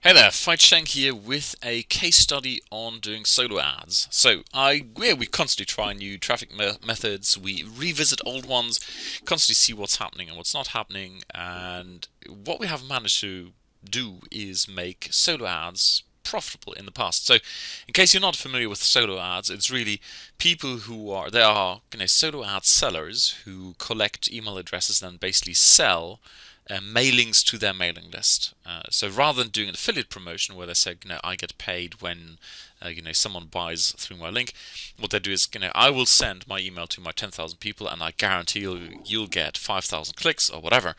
Hey there, Fight Shank here with a case study on doing solo ads. We constantly try new traffic methods, we revisit old ones, constantly see what's happening and what's not happening, and what we have managed to do is make solo ads profitable in the past. So, in case you're not familiar with solo ads, it's really people they are solo ad sellers who collect email addresses and basically sell mailings to their mailing list. So rather than doing an affiliate promotion where they say, I get paid when someone buys through my link, what they do is, I will send my email to my 10,000 people and I guarantee you'll get 5,000 clicks or whatever.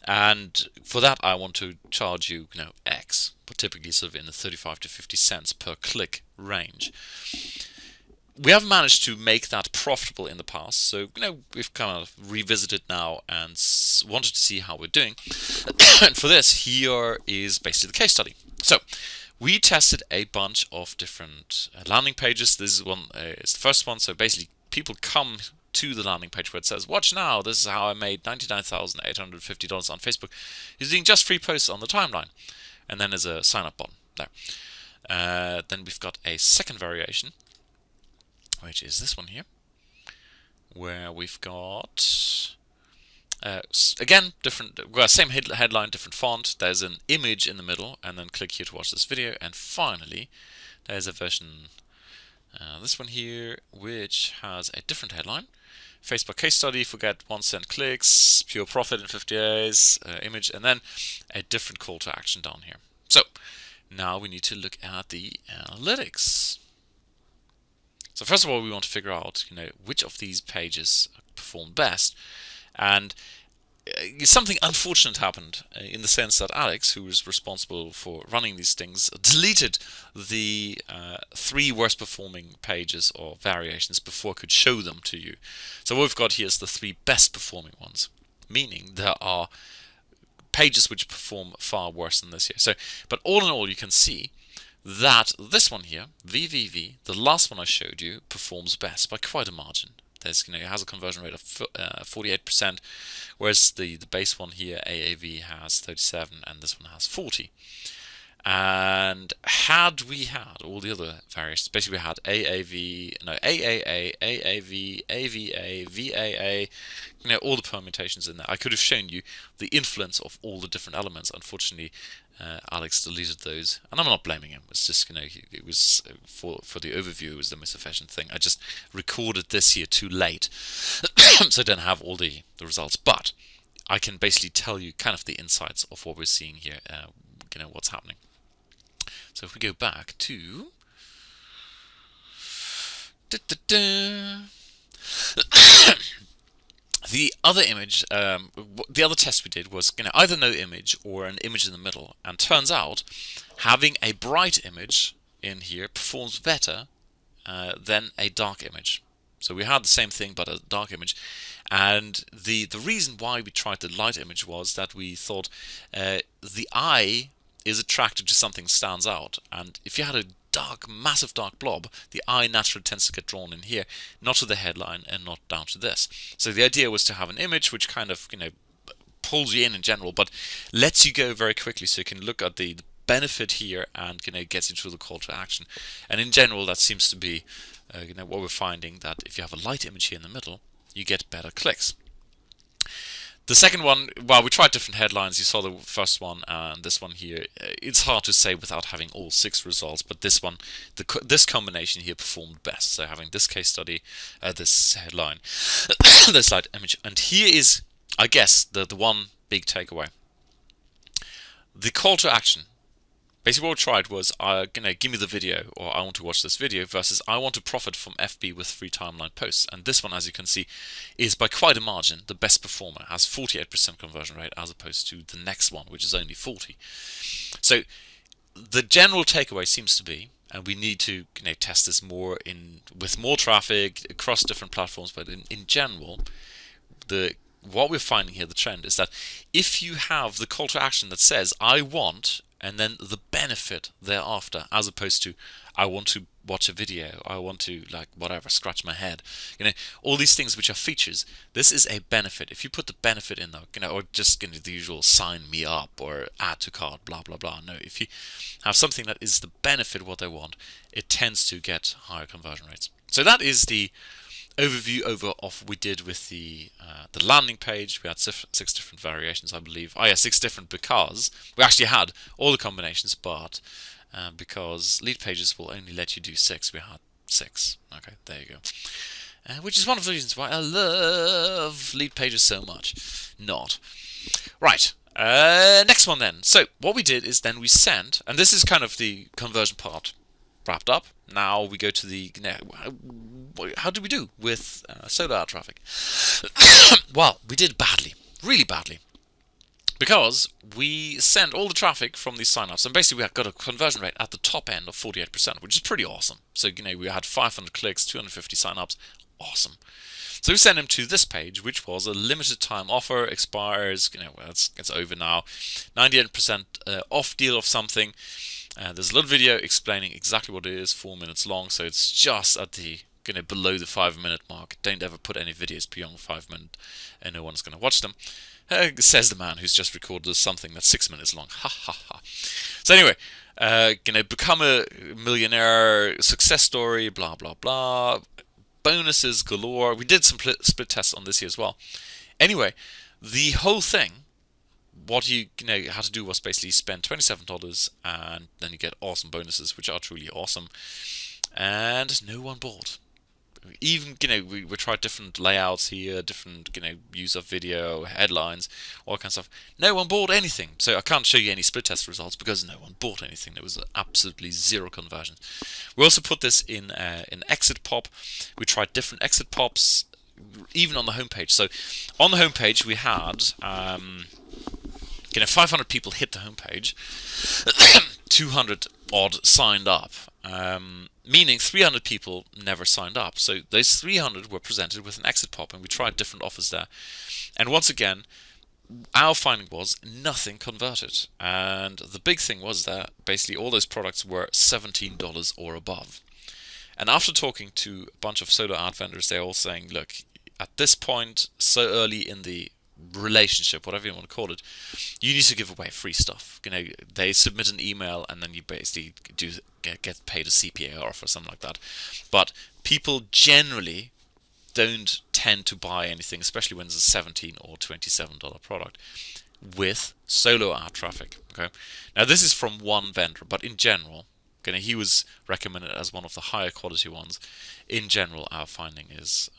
And for that, I want to charge you, X, but typically sort of in the 35 to 50 cents per click range. We have managed to make that profitable in the past, so we've kind of revisited now and wanted to see how we're doing. And for this, here is basically the case study. So we tested a bunch of different landing pages. This is one is the first one. So basically, people come to the landing page where it says, "Watch now! This is how I made $99,850 on Facebook using just free posts on the timeline." And then there's a sign up button there. Then we've got a second variation, which is this one here, where we've got again same headline, different font. There's an image in the middle, and then click here to watch this video. And finally, there's a version, this one here, which has a different headline: Facebook case study, forget 1 cent clicks, pure profit in 50 days. Image, and then a different call to action down here. So now we need to look at the analytics. So first of all, we want to figure out, which of these pages perform best. And something unfortunate happened in the sense that Alex, who was responsible for running these things, deleted the 3 worst performing pages or variations before I could show them to you. So what we've got here is the 3 best performing ones, meaning there are pages which perform far worse than this here. So, but all in all, you can see that this one here, VVV, the last one I showed you, performs best by quite a margin. It has a conversion rate of 48%, whereas the base one here, AAV, has 37, and this one has 40. And had we had all the other variations, basically we had AAA, AVA, VAA, all the permutations in there. I could have shown you the influence of all the different elements. Unfortunately, Alex deleted those, and I'm not blaming him. It's just, it was for the overview, it was the most efficient thing. I just recorded this here too late, so I don't have all the results. But I can basically tell you kind of the insights of what we're seeing here, what's happening. So if we go back to the other image, the other test we did was either no image or an image in the middle, and turns out having a bright image in here performs better than a dark image. So we had the same thing but a dark image, and the reason why we tried the light image was that we thought the eye is attracted to something that stands out, and if you had a massive dark blob, the eye naturally tends to get drawn in here, not to the headline and not down to this. So the idea was to have an image which kind of pulls you in general, but lets you go very quickly, so you can look at the benefit here and gets you to the call to action. And in general, that seems to be what we're finding, that if you have a light image here in the middle, you get better clicks. The second one, well, we tried different headlines. You saw the first one and this one here. It's hard to say without having all 6 results, but this one, this combination here performed best. So having this case study, this headline, this light image, and here is, I guess, the one big takeaway. The call to action. Basically what we tried was, give me the video, or I want to watch this video, versus I want to profit from FB with free timeline posts. And this one, as you can see, is by quite a margin the best performer, has 48% conversion rate as opposed to the next one, which is only 40. So the general takeaway seems to be, and we need to test this more with more traffic across different platforms, but in general, what we're finding here, the trend, is that if you have the call to action that says, I want and then the benefit thereafter, as opposed to I want to watch a video, I want to, like, whatever, scratch my head, all these things which are features. This is a benefit. If you put the benefit in there, or just the usual sign me up or add to cart, blah blah blah. No, if you have something that is the benefit what they want, it tends to get higher conversion rates. So that is the overview of what we did with the landing page. We had 6 different variations, I believe. Oh yeah, 6 different, because we actually had all the combinations, but because lead pages will only let you do 6, we had 6. Okay, there you go. Which is one of the reasons why I love lead pages so much. Not. Right. Next one then. So what we did is then we sent, and this is kind of the conversion part wrapped up. Now we go to the, how did we do with solo ad traffic? Well, we did badly, really badly, because we sent all the traffic from these signups, and basically we got a conversion rate at the top end of 48%, which is pretty awesome. So we had 500 clicks, 250 signups, awesome. So we sent them to this page, which was a limited time offer, expires, it's over now, 98% off deal of something. There's a little video explaining exactly what it is, 4 minutes long, so it's just at the below the 5-minute mark. Don't ever put any videos beyond 5 minutes, and no one's going to watch them. Says the man who's just recorded something that's 6 minutes long. Ha ha ha. So anyway, become a millionaire, success story, blah blah blah. Bonuses galore. We did some split tests on this here as well. Anyway, the whole thing, what you had to do was basically spend $27, and then you get awesome bonuses, which are truly awesome. And no one bought. Even we tried different layouts here, different use of video, headlines, all kinds of stuff. No one bought anything. So I can't show you any split test results because no one bought anything. There was absolutely zero conversion. We also put this in an exit pop. We tried different exit pops, even on the homepage. So on the homepage we had 500 people hit the homepage, 200 odd signed up, meaning 300 people never signed up. So those 300 were presented with an exit pop, and we tried different offers there. And once again, our finding was nothing converted. And the big thing was that basically all those products were $17 or above. And after talking to a bunch of solo ad vendors, they're all saying, look, at this point, so early in the relationship, whatever you want to call it, you need to give away free stuff. They submit an email, and then you basically get paid a CPA or something like that. But people generally don't tend to buy anything, especially when it's a $17 or $27 product, with solo ad traffic. Okay, now this is from one vendor, but in general, he was recommended as one of the higher quality ones. In general, our finding is,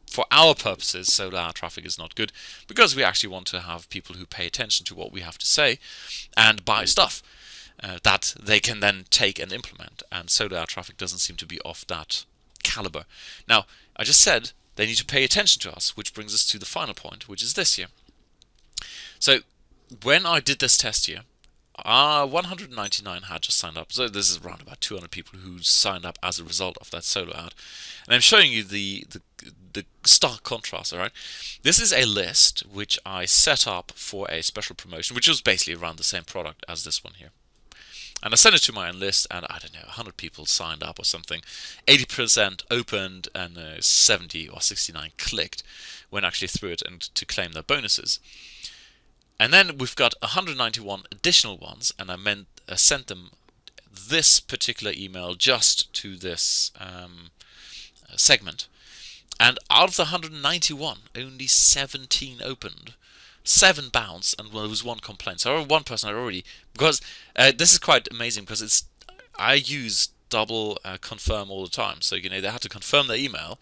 for our purposes, solo ad traffic is not good, because we actually want to have people who pay attention to what we have to say and buy stuff that they can then take and implement. And solo ad traffic doesn't seem to be of that caliber. Now, I just said they need to pay attention to us, which brings us to the final point, which is this here. So when I did this test here, 199 had just signed up. So this is around about 200 people who signed up as a result of that solo ad. And I'm showing you the stark contrast, alright? This is a list which I set up for a special promotion, which was basically around the same product as this one here. And I sent it to my own list, and I don't know, 100 people signed up or something. 80% opened, and 70 or 69 clicked when actually through it and to claim their bonuses. And then we've got 191 additional ones, and I sent them this particular email just to this segment. And out of the 191, only 17 opened, 7 bounced, and there was 1 complaint. So one person had already, because this is quite amazing, because I use double confirm all the time. So they had to confirm their email.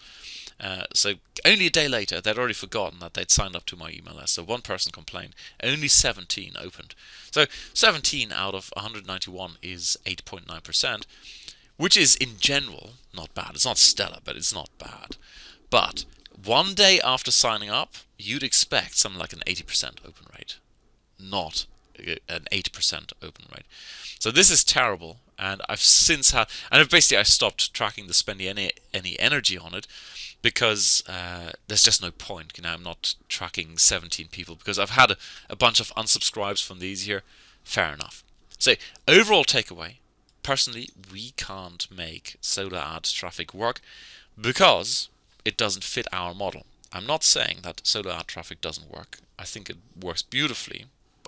So only a day later, they'd already forgotten that they'd signed up to my email list. So 1 person complained, only 17 opened. So 17 out of 191 is 8.9%, which is in general not bad. It's not stellar, but it's not bad. But one day after signing up, you'd expect something like an 80% open rate, not an 8% open rate. So this is terrible. and I've since had, and basically I stopped tracking the spending any energy on it because there's just no point. I'm not tracking 17 people because I've had a bunch of unsubscribes from these here. Fair enough. So overall takeaway, personally, we can't make solo ad traffic work because it doesn't fit our model. I'm not saying that solo ad traffic doesn't work. I think it works beautifully,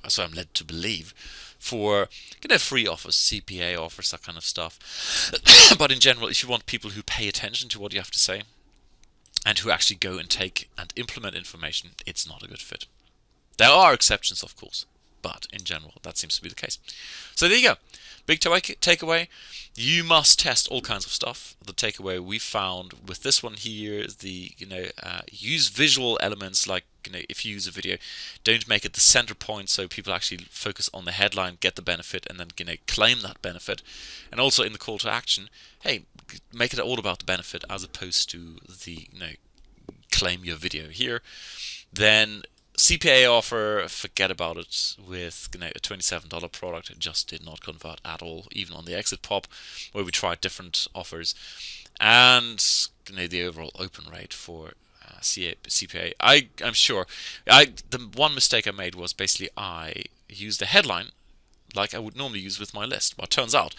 so I'm led to believe, for free offers, CPA offers, that kind of stuff. But in general, if you want people who pay attention to what you have to say and who actually go and take and implement information, it's not a good fit. There are exceptions, of course, but in general, that seems to be the case. So there you go. Big takeaway, you must test all kinds of stuff. The takeaway we found with this one here is use visual elements, like if you use a video, don't make it the center point so people actually focus on the headline, get the benefit, and then claim that benefit. And also in the call to action, hey, make it all about the benefit as opposed to the claim your video here. Then CPA offer, forget about it. With a $27 product, it just did not convert at all, even on the exit pop, where we tried different offers. And the overall open rate for CPA, I'm sure. The one mistake I made was basically I used the headline like I would normally use with my list. But it turns out,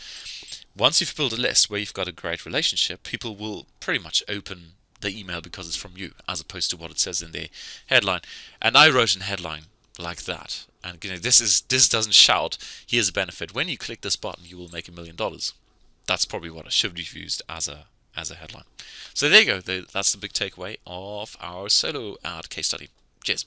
once you've built a list where you've got a great relationship, people will pretty much open the email because it's from you, as opposed to what it says in the headline. And I wrote an headline like that, and this doesn't shout, here's a benefit, when you click this button you will make $1 million. That's probably what I should have used as a headline. So there you go. That's the big takeaway of our solo ad case study. Cheers.